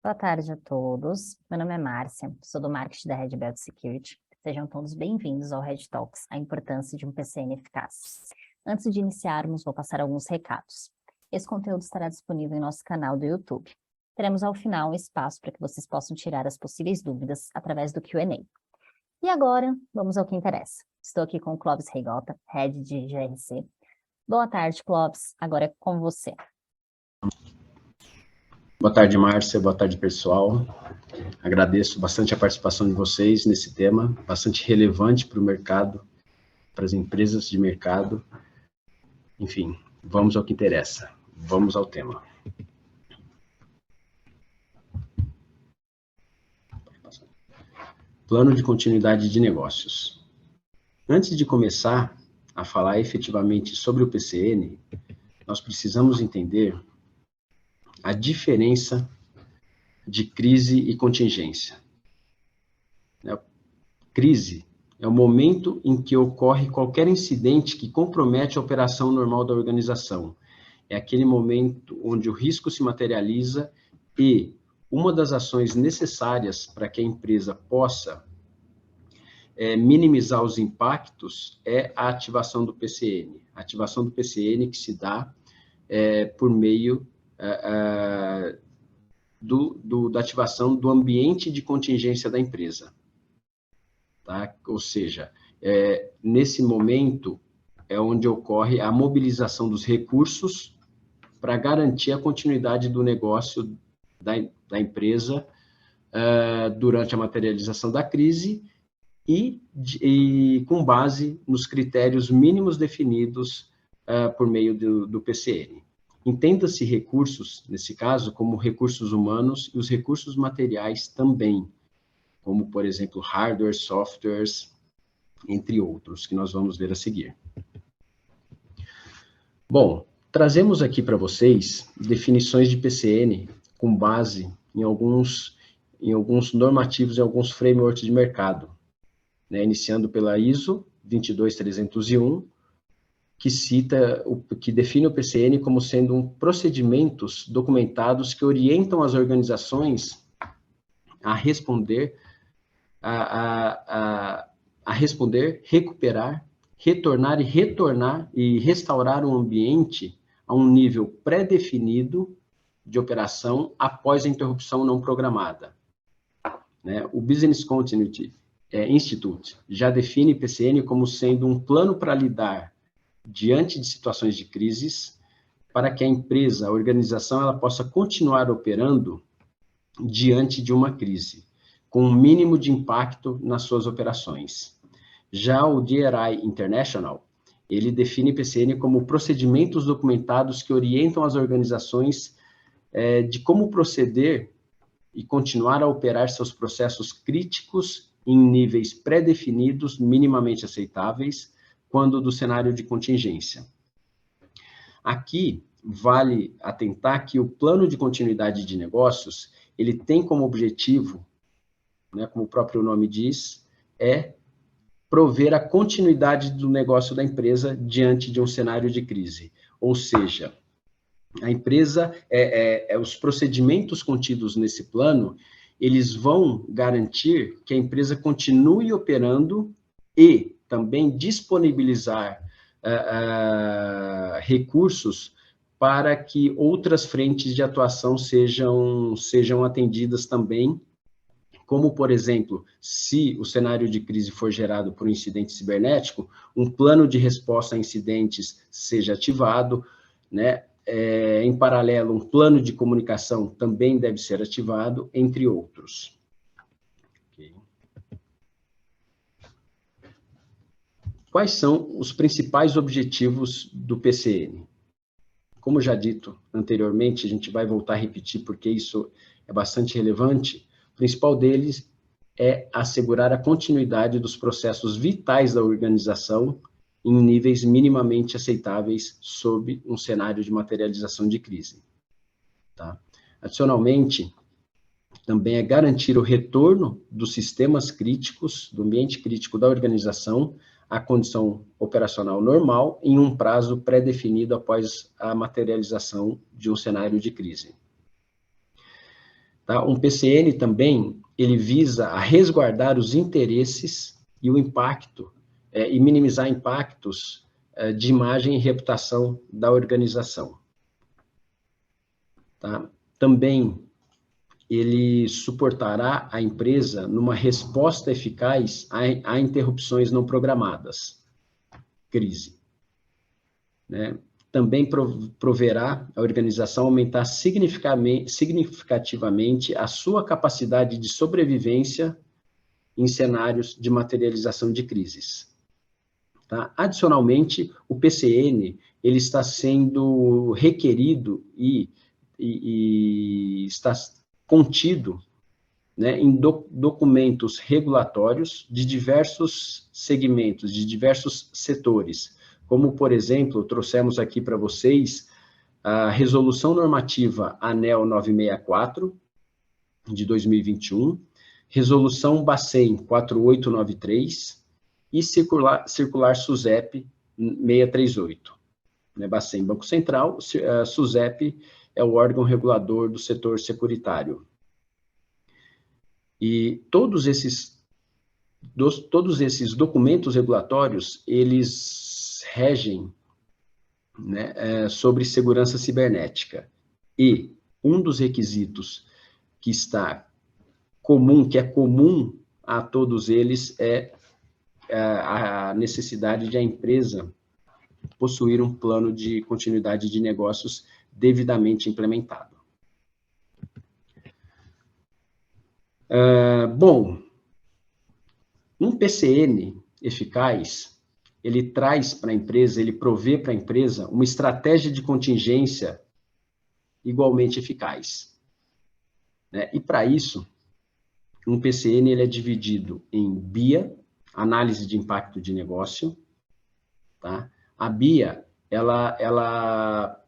Boa tarde a todos. Meu nome é Márcia, sou do marketing da Red Belt Security. Sejam todos bem-vindos ao Red Talks, a importância de um PCN eficaz. Antes de iniciarmos, vou passar alguns recados. Esse conteúdo estará disponível em nosso canal do YouTube. Teremos ao final um espaço para que vocês possam tirar as possíveis dúvidas através do Q&A. E agora, vamos ao que interessa. Estou aqui com o Clóvis Reigota, Head de GRC. Boa tarde, Clóvis. Agora é com você. Boa tarde, Márcia. Boa tarde, pessoal. Agradeço bastante a participação de vocês nesse tema, bastante relevante para o mercado, para as empresas de mercado. Enfim, vamos ao que interessa. Vamos ao tema. Plano de continuidade de negócios. Antes de começar a falar efetivamente sobre o PCN, nós precisamos entender a diferença de crise e contingência. Crise é o momento em que ocorre qualquer incidente que compromete a operação normal da organização. É aquele momento onde o risco se materializa e uma das ações necessárias para que a empresa possa minimizar os impactos é a ativação do PCN. A ativação do PCN que se dá por meio da ativação do ambiente de contingência da empresa. Tá? Ou seja, nesse momento é onde ocorre a mobilização dos recursos para garantir a continuidade do negócio da empresa durante a materialização da crise e com base nos critérios mínimos definidos por meio do PCN. Entenda-se recursos, nesse caso, como recursos humanos e os recursos materiais também, como, por exemplo, hardware, softwares, entre outros, que nós vamos ver a seguir. Bom, trazemos aqui para vocês definições de PCN com base em alguns normativos e alguns frameworks de mercado, né, iniciando pela ISO 22301, que define o PCN como sendo procedimentos documentados que orientam as organizações a responder, recuperar, retornar e restaurar o ambiente a um nível pré-definido de operação após a interrupção não programada. Né? O Business Continuity Institute já define PCN como sendo um plano para lidar diante de situações de crises, para que a empresa, a organização, ela possa continuar operando diante de uma crise, com um mínimo de impacto nas suas operações. Já o DRI International, ele define PCN como procedimentos documentados que orientam as organizações de como proceder e continuar a operar seus processos críticos em níveis pré-definidos, minimamente aceitáveis, quando do cenário de contingência. Aqui, vale atentar que o plano de continuidade de negócios, ele tem como objetivo, né, como o próprio nome diz, prover a continuidade do negócio da empresa diante de um cenário de crise. Ou seja, a empresa, os procedimentos contidos nesse plano, eles vão garantir que a empresa continue operando e também disponibilizar recursos para que outras frentes de atuação sejam atendidas também, como, por exemplo, se o cenário de crise for gerado por um incidente cibernético, um plano de resposta a incidentes seja ativado, né? Em paralelo, um plano de comunicação também deve ser ativado, entre outros. Quais são os principais objetivos do PCN? Como já dito anteriormente, a gente vai voltar a repetir porque isso é bastante relevante. O principal deles é assegurar a continuidade dos processos vitais da organização em níveis minimamente aceitáveis sob um cenário de materialização de crise. Tá? Adicionalmente, também é garantir o retorno dos sistemas críticos, do ambiente crítico da organização, à condição operacional normal em um prazo pré-definido após a materialização de um cenário de crise. Tá? Um PCN também, ele visa a resguardar os interesses e o impacto, e minimizar impactos de imagem e reputação da organização. Tá? Também, ele suportará a empresa numa resposta eficaz a interrupções não programadas, crise. Né? Também proverá a organização aumentar significativamente a sua capacidade de sobrevivência em cenários de materialização de crises. Tá? Adicionalmente, o PCN ele está sendo requerido e está contido, né, em documentos regulatórios de diversos segmentos, de diversos setores, como, por exemplo, trouxemos aqui para vocês a Resolução Normativa ANEEL 964, de 2021, Resolução Bacen 4893 e Circular SUSEP 638. Né, Bacen, Banco Central, SUSEP é o órgão regulador do setor securitário. E todos esses documentos regulatórios, eles regem, né, sobre segurança cibernética. E um dos requisitos que é comum a todos eles, é a necessidade de a empresa possuir um plano de continuidade de negócios devidamente implementado. Bom, um PCN eficaz, ele traz para a empresa, ele provê para a empresa uma estratégia de contingência igualmente eficaz. Né? E para isso, um PCN ele é dividido em BIA, análise de impacto de negócio. Tá? A BIA, ela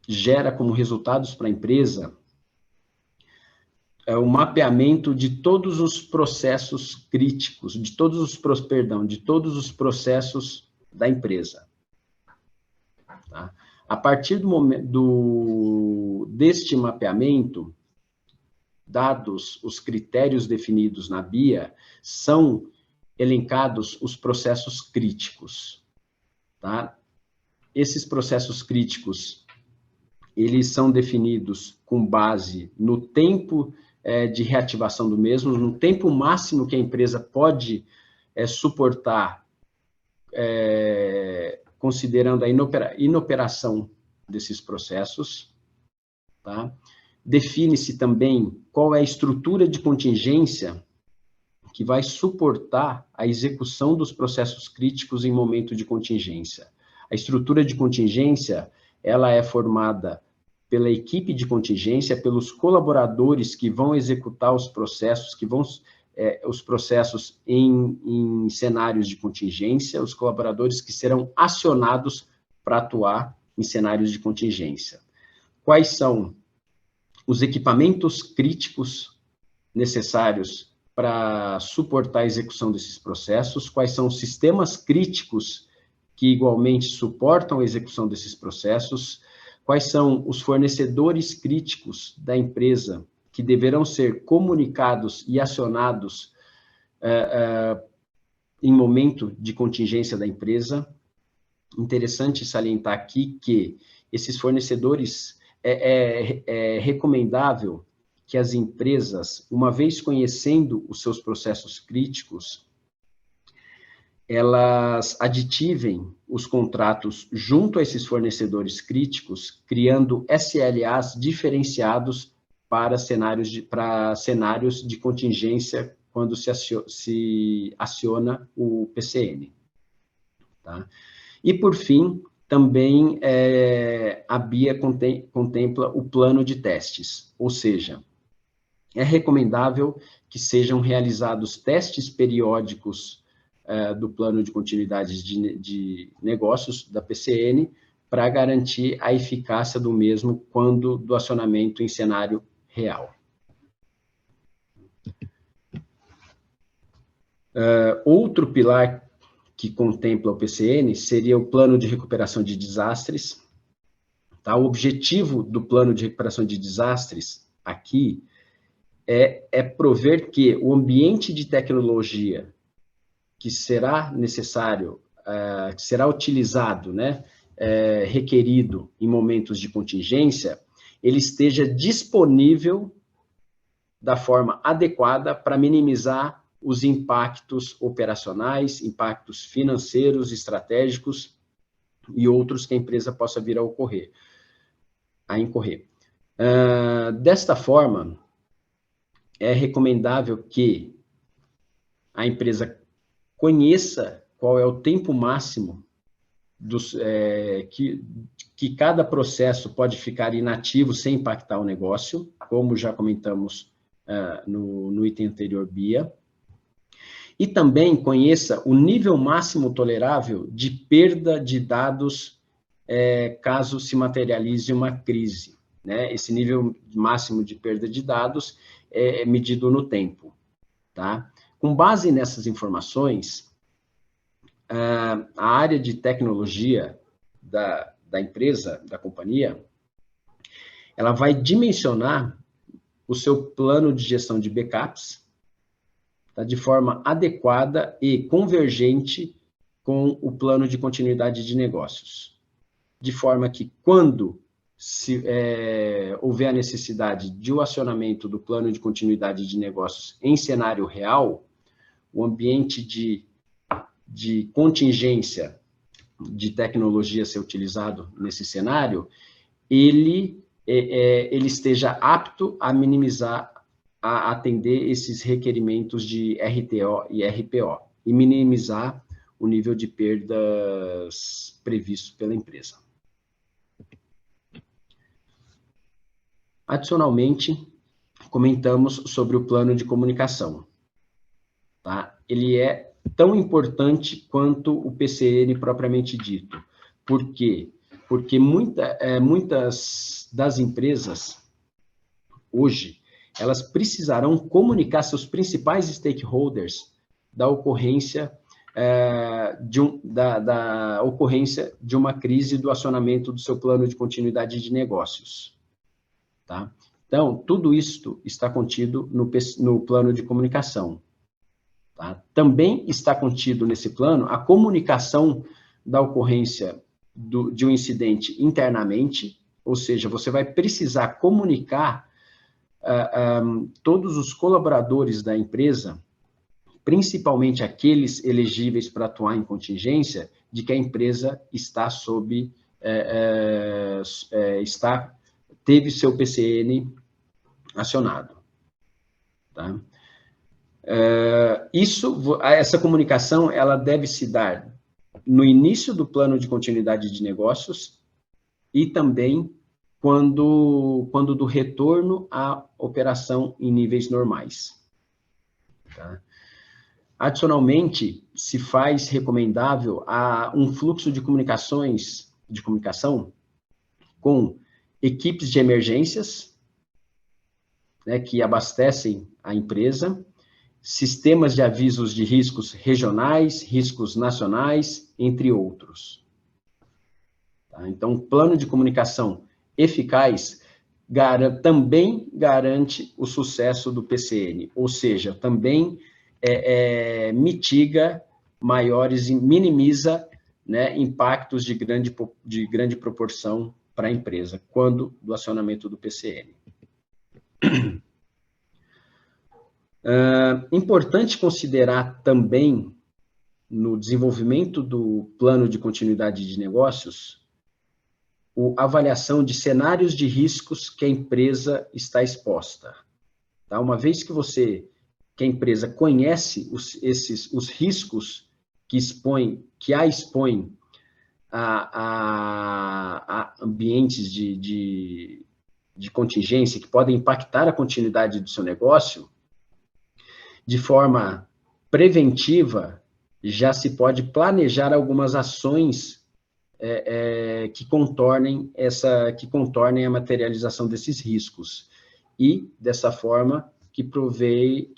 gera como resultados para a empresa o mapeamento de todos os processos críticos, de todos os processos da empresa. Tá? A partir deste mapeamento, dados os critérios definidos na BIA, são elencados os processos críticos. Tá? Esses processos críticos, eles são definidos com base no tempo de reativação do mesmo, no tempo máximo que a empresa pode suportar, considerando a inoperação desses processos. Tá? Define-se também qual é a estrutura de contingência que vai suportar a execução dos processos críticos em momento de contingência. A estrutura de contingência, ela é formada pela equipe de contingência, pelos colaboradores que vão executar os processos, os processos em cenários de contingência, os colaboradores que serão acionados para atuar em cenários de contingência. Quais são os equipamentos críticos necessários para suportar a execução desses processos? Quais são os sistemas críticos que igualmente suportam a execução desses processos? Quais são os fornecedores críticos da empresa que deverão ser comunicados e acionados em momento de contingência da empresa? Interessante salientar aqui que esses fornecedores, é recomendável que as empresas, uma vez conhecendo os seus processos críticos, elas aditivem os contratos junto a esses fornecedores críticos, criando SLAs diferenciados para cenários de contingência quando se aciona o PCN. Tá? E, por fim, também a BIA contempla o plano de testes, ou seja, é recomendável que sejam realizados testes periódicos do plano de continuidade de negócios da PCN para garantir a eficácia do mesmo quando do acionamento em cenário real. Outro pilar que contempla o PCN seria o plano de recuperação de desastres. Tá? O objetivo do plano de recuperação de desastres aqui é prover que o ambiente de tecnologia que será necessário, que será utilizado, né, requerido em momentos de contingência, ele esteja disponível da forma adequada para minimizar os impactos operacionais, impactos financeiros, estratégicos e outros que a empresa possa vir a incorrer. Desta forma, é recomendável que a empresa conheça qual é o tempo máximo que cada processo pode ficar inativo sem impactar o negócio, como já comentamos no item anterior, BIA. E também conheça o nível máximo tolerável de perda de dados caso se materialize uma crise, né? Esse nível máximo de perda de dados é medido no tempo, tá? Com base nessas informações, a área de tecnologia da empresa, da companhia, ela vai dimensionar o seu plano de gestão de backups, tá, de forma adequada e convergente com o plano de continuidade de negócios. De forma que, quando houver a necessidade de o acionamento do plano de continuidade de negócios em cenário real, o ambiente de contingência de tecnologia a ser utilizado nesse cenário, ele esteja apto a minimizar, a atender esses requerimentos de RTO e RPO, e minimizar o nível de perdas previsto pela empresa. Adicionalmente, comentamos sobre o plano de comunicação, tá? Ele é tão importante quanto o PCN propriamente dito. Por quê? Porque muitas das empresas, hoje, elas precisarão comunicar seus principais stakeholders da ocorrência da ocorrência de uma crise do acionamento do seu plano de continuidade de negócios. Tá? Então, tudo isso está contido no plano de comunicação. Tá? Também está contido nesse plano a comunicação da ocorrência de um incidente internamente, ou seja, você vai precisar comunicar todos os colaboradores da empresa, principalmente aqueles elegíveis para atuar em contingência, de que a empresa está teve seu PCN acionado. Tá? Essa comunicação, ela deve se dar no início do plano de continuidade de negócios e também quando do retorno à operação em níveis normais. Tá? Adicionalmente, se faz recomendável um fluxo de comunicação com equipes de emergências, né, que abastecem a empresa, sistemas de avisos de riscos regionais, riscos nacionais, entre outros. Tá? Então, um plano de comunicação eficaz também garante o sucesso do PCN, ou seja, também mitiga minimiza, né, impactos de grande proporção para a empresa, quando do acionamento do PCN. Importante considerar também, no desenvolvimento do plano de continuidade de negócios, a avaliação de cenários de riscos que a empresa está exposta. Tá? Uma vez que a empresa conhece os riscos que a expõem a ambientes de contingência que podem impactar a continuidade do seu negócio, de forma preventiva, já se pode planejar algumas ações que contornem a materialização desses riscos e, dessa forma, que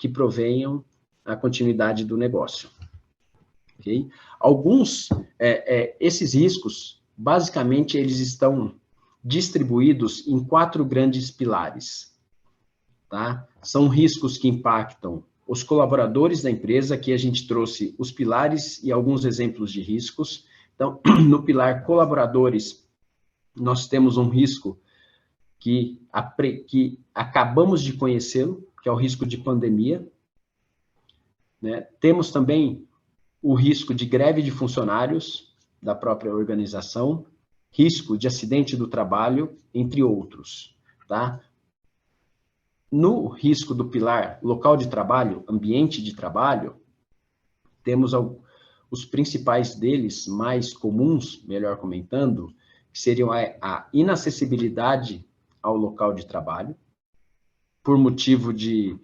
provenham a continuidade do negócio. Okay? Esses riscos, basicamente, eles estão distribuídos em 4 grandes pilares. tá? São riscos que impactam os colaboradores da empresa, aqui a gente trouxe os pilares e alguns exemplos de riscos. Então, no pilar colaboradores, nós temos um risco que acabamos de conhecê-lo, que é o risco de pandemia, né? Temos também o risco de greve de funcionários da própria organização, risco de acidente do trabalho, entre outros, tá? No risco do pilar local de trabalho, ambiente de trabalho, temos os principais deles, mais comuns, melhor comentando, que seriam a inacessibilidade ao local de trabalho, por motivo de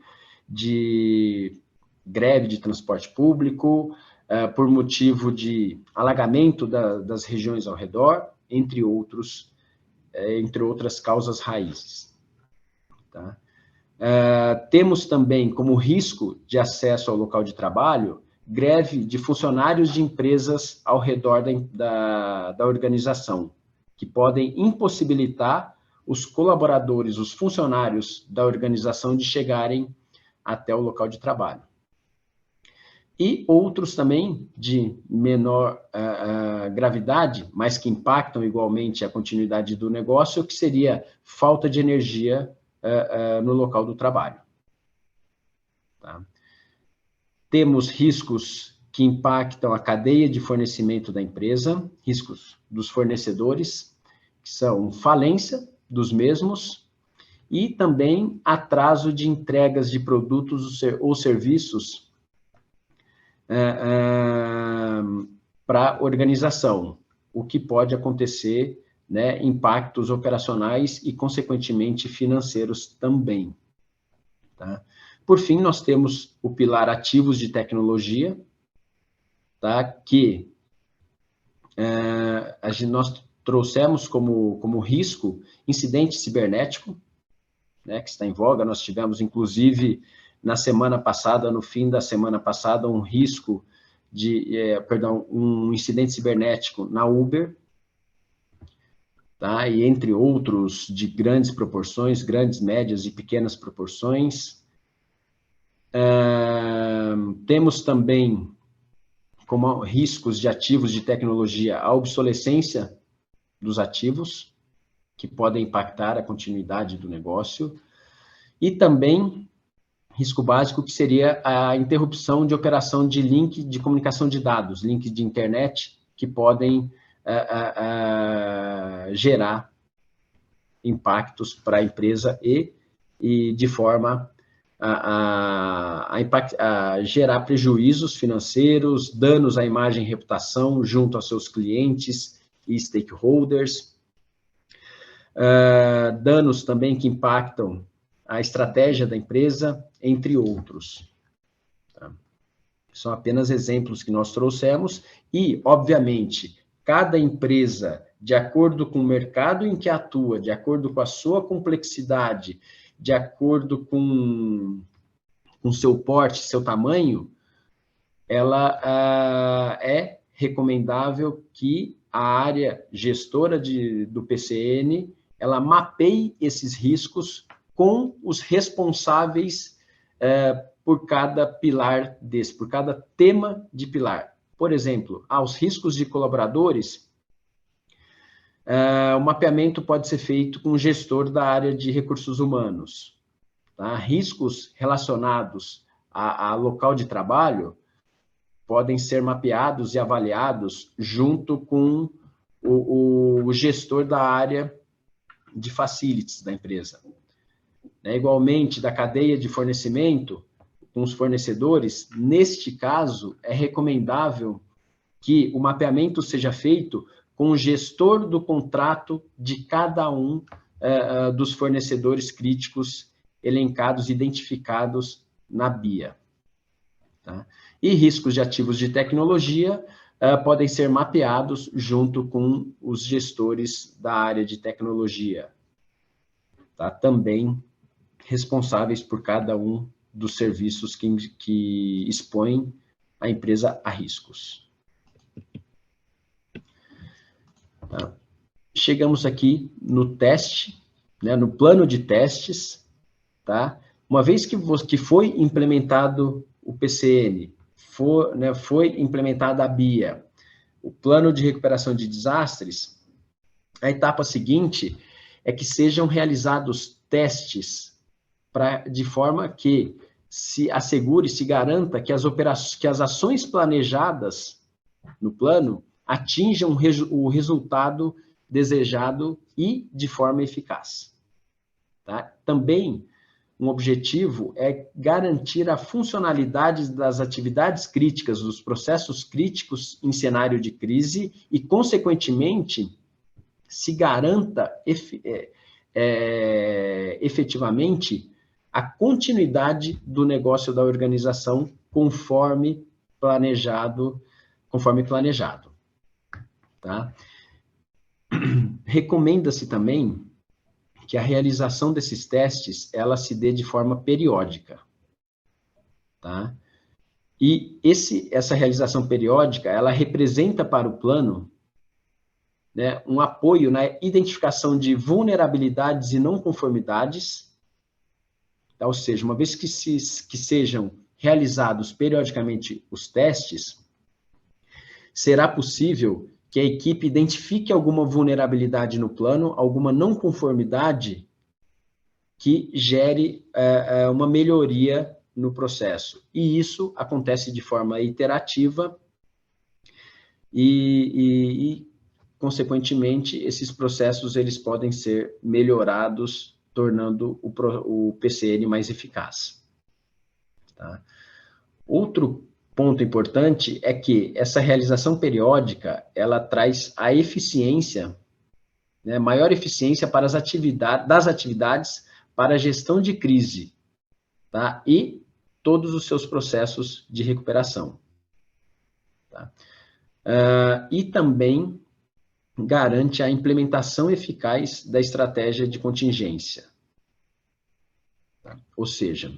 greve de transporte público, por motivo de alagamento das regiões ao redor, entre outras causas raízes. Tá? Temos também como risco de acesso ao local de trabalho, greve de funcionários de empresas ao redor da organização, que podem impossibilitar os colaboradores, os funcionários da organização de chegarem até o local de trabalho. E outros também de menor gravidade, mas que impactam igualmente a continuidade do negócio, que seria falta de energia no local do trabalho. Tá? Temos riscos que impactam a cadeia de fornecimento da empresa, riscos dos fornecedores, que são falência dos mesmos, e também atraso de entregas de produtos ou serviços para a organização, o que pode acontecer, né, impactos operacionais e, consequentemente, financeiros também. Tá? Por fim, nós temos o pilar ativos de tecnologia, tá, que nós trouxemos como risco incidente cibernético, né, que está em voga. Nós tivemos, inclusive, na semana passada, no fim da semana passada, um risco um incidente cibernético na Uber, tá? E entre outros de grandes proporções, grandes, médias e pequenas proporções. Temos também como riscos de ativos de tecnologia a obsolescência dos ativos, que podem impactar a continuidade do negócio, e também risco básico, que seria a interrupção de operação de link de comunicação de dados, links de internet, que podem gerar impactos para a empresa e de forma a gerar prejuízos financeiros, danos à imagem e reputação junto aos seus clientes e stakeholders, danos também que impactam a estratégia da empresa, entre outros. Tá? São apenas exemplos que nós trouxemos e, obviamente, cada empresa, de acordo com o mercado em que atua, de acordo com a sua complexidade, de acordo com seu porte, seu tamanho, ela é recomendável que a área gestora do PCN, ela mapeie esses riscos com os responsáveis por cada pilar por cada tema de pilar. Por exemplo, aos riscos de colaboradores, o mapeamento pode ser feito com o gestor da área de recursos humanos. Tá? Riscos relacionados a local de trabalho podem ser mapeados e avaliados junto com o gestor da área de facilities da empresa. Igualmente, da cadeia de fornecimento, com os fornecedores, neste caso, é recomendável que o mapeamento seja feito com o gestor do contrato de cada um dos fornecedores críticos elencados, identificados na BIA. Tá? E riscos de ativos de tecnologia podem ser mapeados junto com os gestores da área de tecnologia, tá? Também responsáveis por cada um dos serviços que expõem a empresa a riscos. Tá? Chegamos aqui no teste, né, no plano de testes, tá? uma vez que foi implementado o PCN, foi implementada a BIA, o Plano de Recuperação de Desastres, a etapa seguinte é que sejam realizados testes de forma que se assegure, se garanta que as ações planejadas no plano atinjam o resultado desejado e de forma eficaz. Tá? Também, um objetivo é garantir a funcionalidade das atividades críticas, dos processos críticos em cenário de crise e, consequentemente, se garanta efetivamente a continuidade do negócio da organização conforme planejado. Tá? Recomenda-se também que a realização desses testes, ela se dê de forma periódica, tá? E essa realização periódica, ela representa para o plano, né, um apoio na identificação de vulnerabilidades e não conformidades, tá? Ou seja, uma vez que sejam realizados periodicamente os testes, será possível que a equipe identifique alguma vulnerabilidade no plano, alguma não conformidade que gere uma melhoria no processo. E isso acontece de forma iterativa e consequentemente, esses processos eles podem ser melhorados, tornando o PCN mais eficaz. Tá? Outro ponto importante é que essa realização periódica, ela traz a eficiência, né, maior eficiência para das atividades para a gestão de crise, tá? E todos os seus processos de recuperação. Tá? E também garante a implementação eficaz da estratégia de contingência. Tá? Ou seja,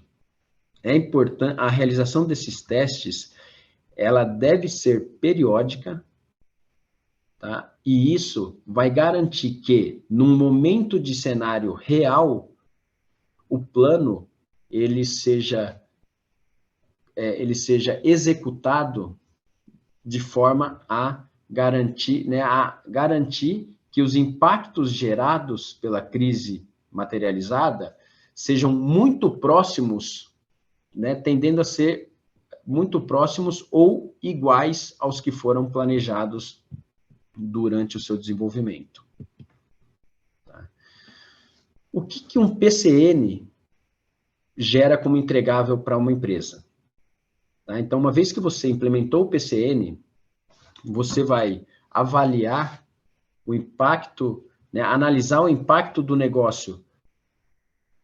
é importante a realização desses testes, ela deve ser periódica, tá? E isso vai garantir que, num momento de cenário real, o plano ele seja executado de forma a garantir que os impactos gerados pela crise materializada sejam muito próximos, né, tendendo a ser muito próximos ou iguais aos que foram planejados durante o seu desenvolvimento. Tá? O que um PCN gera como entregável para uma empresa? Tá? Então, uma vez que você implementou o PCN, você vai avaliar o impacto, né, analisar o impacto do negócio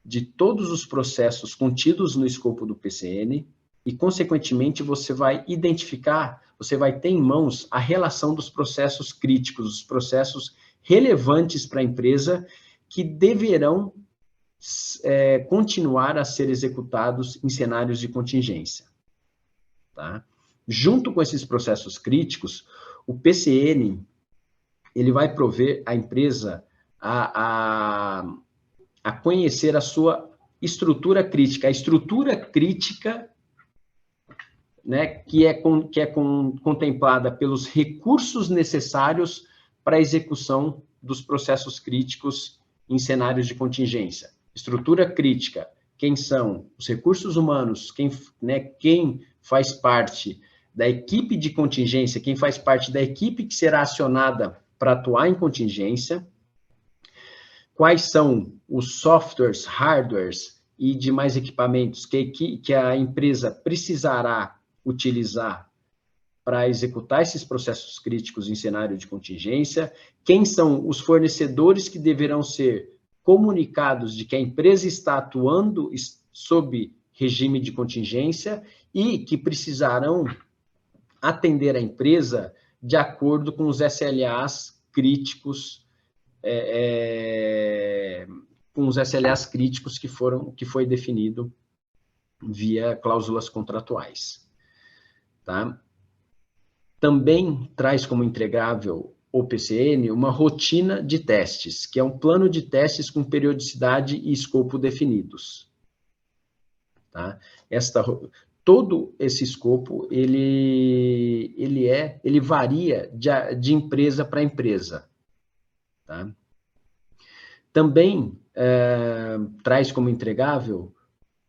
de todos os processos contidos no escopo do PCN e, consequentemente, você vai identificar, você vai ter em mãos a relação dos processos críticos, os processos relevantes para a empresa que deverão continuar a ser executados em cenários de contingência. Tá? Junto com esses processos críticos, o PCN ele vai prover a empresa a conhecer a sua estrutura crítica. A estrutura crítica, né, que é contemplada pelos recursos necessários para a execução dos processos críticos em cenários de contingência. Estrutura crítica, quem são os recursos humanos, quem faz parte da equipe de contingência, quem faz parte da equipe que será acionada para atuar em contingência, quais são os softwares, hardwares e demais equipamentos que a empresa precisará utilizar para executar esses processos críticos em cenário de contingência, quem são os fornecedores que deverão ser comunicados de que a empresa está atuando sob regime de contingência e que precisarão atender a empresa de acordo com os SLAs críticos, que foi definido via cláusulas contratuais. Tá? Também traz como entregável o PCN uma rotina de testes, que é um plano de testes com periodicidade e escopo definidos. tá? Todo esse escopo, ele varia de empresa para empresa, tá? Também traz como entregável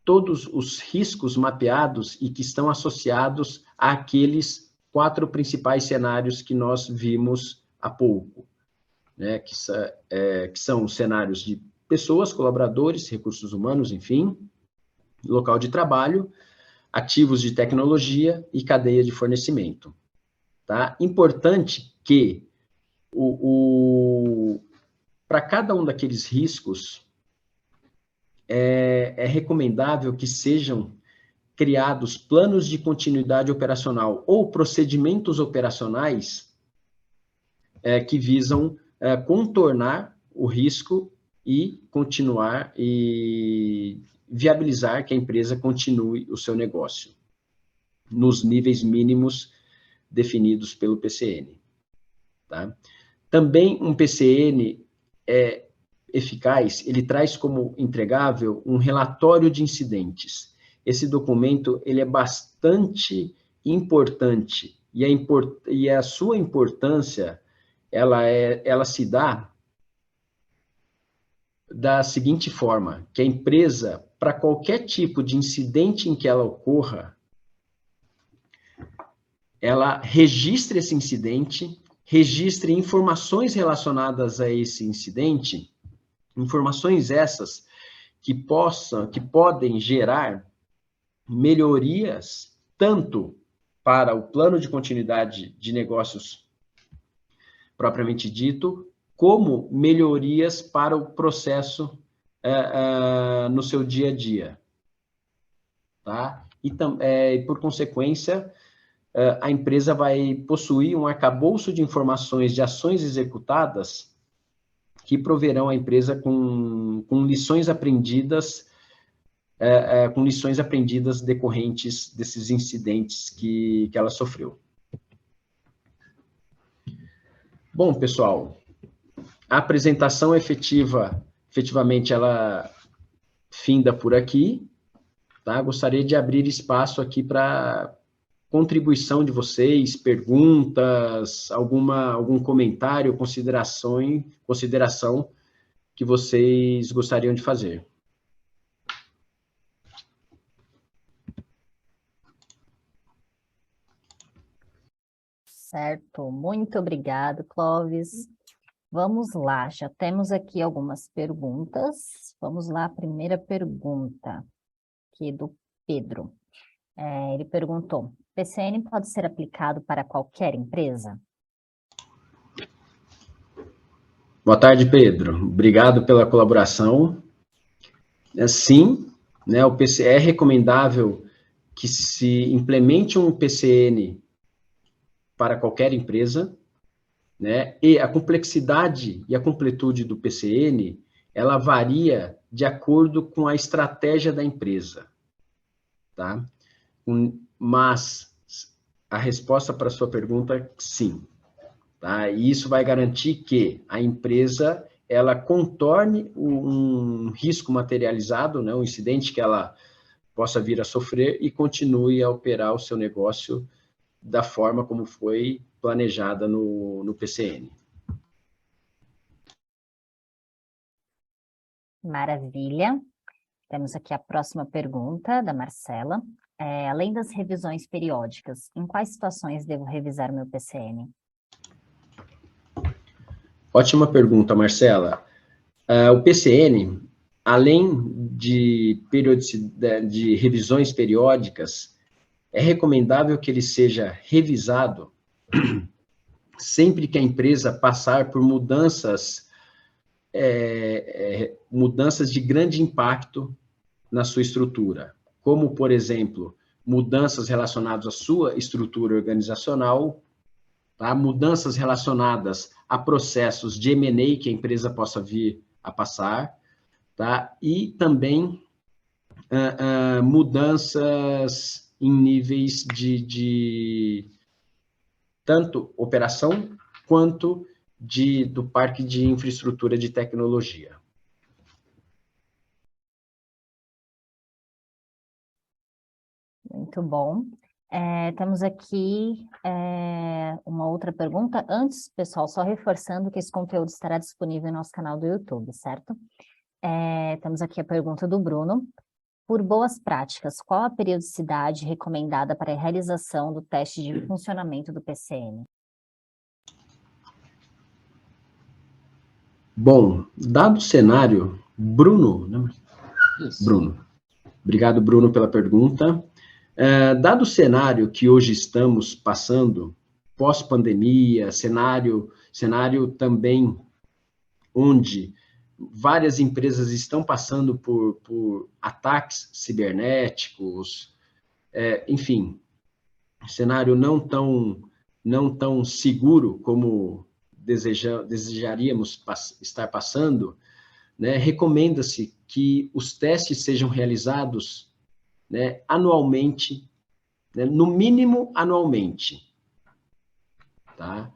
todos os riscos mapeados e que estão associados àqueles 4 principais cenários que nós vimos há pouco, né? Que são os cenários de pessoas, colaboradores, recursos humanos, enfim, local de trabalho, ativos de tecnologia e cadeia de fornecimento. Tá? Importante que para cada um daqueles riscos, é recomendável que sejam criados planos de continuidade operacional ou procedimentos operacionais que visam contornar o risco e continuar e viabilizar que a empresa continue o seu negócio nos níveis mínimos definidos pelo PCN. Tá? Também um PCN eficaz, ele traz como entregável um relatório de incidentes. Esse documento ele é bastante importante e a sua importância ela se dá da seguinte forma, que a empresa, para qualquer tipo de incidente em que ela ocorra, ela registre esse incidente, registre informações relacionadas a esse incidente, informações essas que podem gerar melhorias tanto para o plano de continuidade de negócios propriamente dito, como melhorias para o processo no seu dia a dia. Tá? E, por consequência, a empresa vai possuir um arcabouço de informações de ações executadas que proverão a empresa com lições aprendidas decorrentes desses incidentes que ela sofreu. Bom, pessoal, a apresentação efetivamente, ela finda por aqui, tá? Gostaria de abrir espaço aqui para contribuição de vocês, perguntas, algum comentário, consideração que vocês gostariam de fazer. Certo, muito obrigado, Clóvis. Vamos lá, já temos aqui algumas perguntas. Vamos lá, a primeira pergunta, aqui do Pedro. Ele perguntou, PCN pode ser aplicado para qualquer empresa? Boa tarde, Pedro. Obrigado pela colaboração. Sim, né, é recomendável que se implemente um PCN para qualquer empresa, né? E a complexidade e a completude do PCN, ela varia de acordo com a estratégia da empresa, tá? Mas a resposta para a sua pergunta é sim, tá? E isso vai garantir que a empresa ela contorne um risco materializado, né? Um incidente que ela possa vir a sofrer e continue a operar o seu negócio da forma como foi planejada no PCN. Maravilha. Temos aqui a próxima pergunta da Marcela. Além das revisões periódicas, em quais situações devo revisar o meu PCN? Ótima pergunta, Marcela. O PCN, além de revisões periódicas, é recomendável que ele seja revisado sempre que a empresa passar por mudanças de grande impacto na sua estrutura, como, por exemplo, mudanças relacionadas à sua estrutura organizacional, tá? Mudanças relacionadas a processos de M&A que a empresa possa vir a passar, tá? E também mudanças em níveis de tanto operação quanto do parque de infraestrutura de tecnologia. Muito bom. Temos aqui uma outra pergunta. Antes, pessoal, só reforçando que esse conteúdo estará disponível no nosso canal do YouTube, certo? Temos aqui a pergunta do Bruno. Por boas práticas, qual a periodicidade recomendada para a realização do teste de funcionamento do PCN? Bom, dado o cenário, Bruno, né? Isso. Bruno. Obrigado, Bruno, pela pergunta. Dado o cenário que hoje estamos passando, pós-pandemia, cenário também onde várias empresas estão passando por ataques cibernéticos, enfim, cenário não tão seguro como desejaríamos estar passando, né? Recomenda-se que os testes sejam realizados, né, anualmente, né, no mínimo anualmente, tá?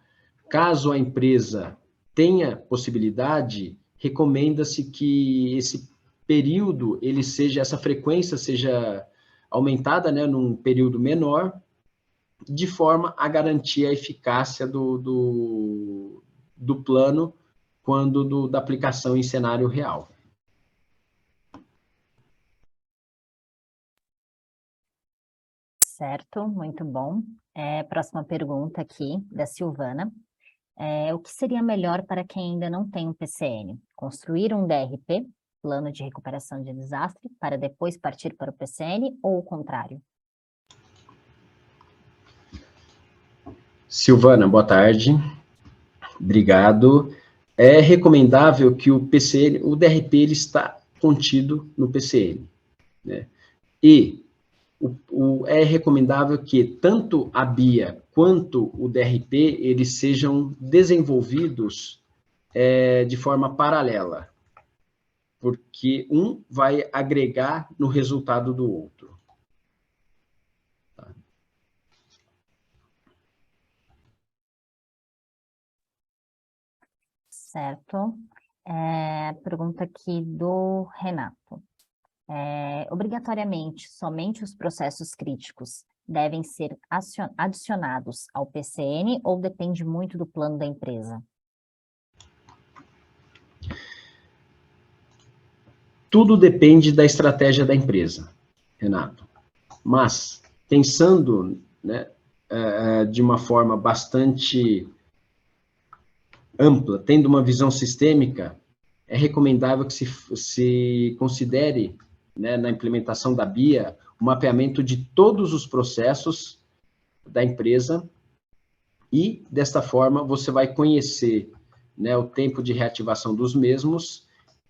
Caso a empresa tenha possibilidade, recomenda-se que esse período, essa frequência seja aumentada, né, num período menor, de forma a garantir a eficácia do plano quando da aplicação em cenário real. Certo, muito bom. Próxima pergunta aqui, da Silvana. O que seria melhor para quem ainda não tem um PCN? Construir um DRP, Plano de Recuperação de Desastre, para depois partir para o PCN, ou o contrário? Silvana, boa tarde. Obrigado. É recomendável que o PCN, o DRP, ele está contido no PCN, né? E é recomendável que tanto a BIA quanto o DRP, eles sejam desenvolvidos de forma paralela, porque um vai agregar no resultado do outro. Tá? Certo. Pergunta aqui do Renato. Obrigatoriamente, somente os processos críticos devem ser adicionados ao PCN ou depende muito do plano da empresa? Tudo depende da estratégia da empresa, Renato. Mas, pensando, né, de uma forma bastante ampla, tendo uma visão sistêmica, é recomendável que se considere, né, na implementação da BIA, o mapeamento de todos os processos da empresa e, desta forma, você vai conhecer, né, o tempo de reativação dos mesmos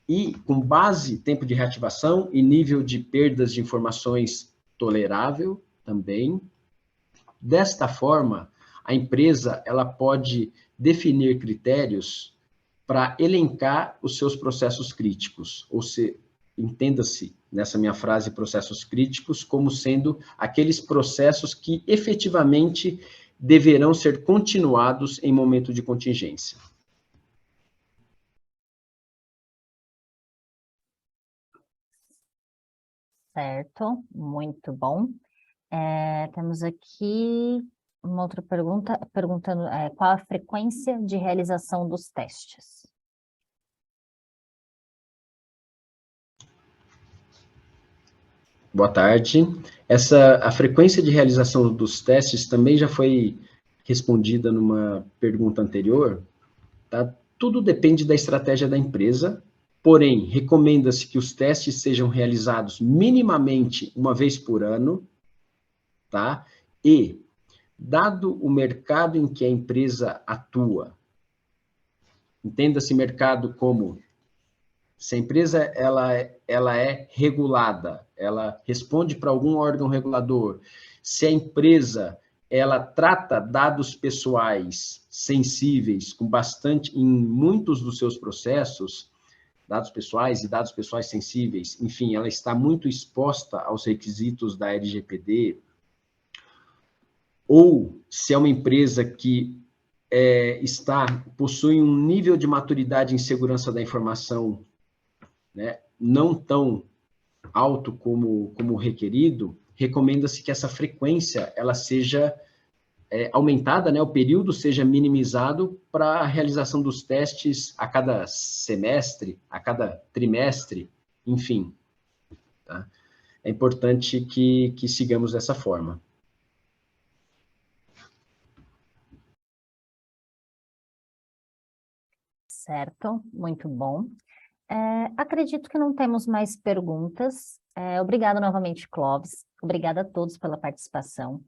e, com base tempo de reativação e nível de perdas de informações tolerável também. Desta forma, a empresa ela pode definir critérios para elencar os seus processos críticos, ou se entenda-se nessa minha frase processos críticos como sendo aqueles processos que efetivamente deverão ser continuados em momento de contingência. Certo, muito bom. Temos aqui uma outra pergunta, perguntando qual a frequência de realização dos testes? Boa tarde. A frequência de realização dos testes também já foi respondida numa pergunta anterior, tá? Tudo depende da estratégia da empresa, porém, recomenda-se que os testes sejam realizados minimamente uma vez por ano, tá? E, dado o mercado em que a empresa atua, entenda-se mercado como se a empresa ela é regulada, ela responde para algum órgão regulador, se a empresa ela trata dados pessoais sensíveis em muitos dos seus processos, dados pessoais e dados pessoais sensíveis, enfim, ela está muito exposta aos requisitos da LGPD, ou se é uma empresa que possui um nível de maturidade em segurança da informação, né, não tão alto como requerido, recomenda-se que essa frequência ela seja aumentada, né, o período seja minimizado para a realização dos testes a cada semestre, a cada trimestre, enfim. Tá? É importante que sigamos dessa forma. Certo, muito bom. Acredito que não temos mais perguntas. Obrigada novamente, Clóvis. Obrigada a todos pela participação.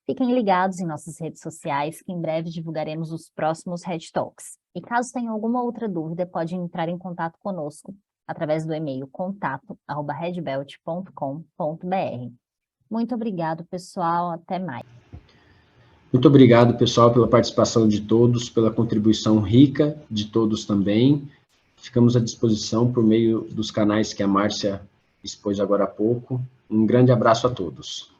Fiquem ligados em nossas redes sociais, que em breve divulgaremos os próximos Red Talks. E caso tenham alguma outra dúvida, pode entrar em contato conosco através do e-mail contato@redbelt.com.br. Muito obrigado, pessoal. Até mais. Muito obrigado, pessoal, pela participação de todos, pela contribuição rica de todos também. Ficamos à disposição por meio dos canais que a Márcia expôs agora há pouco. Um grande abraço a todos.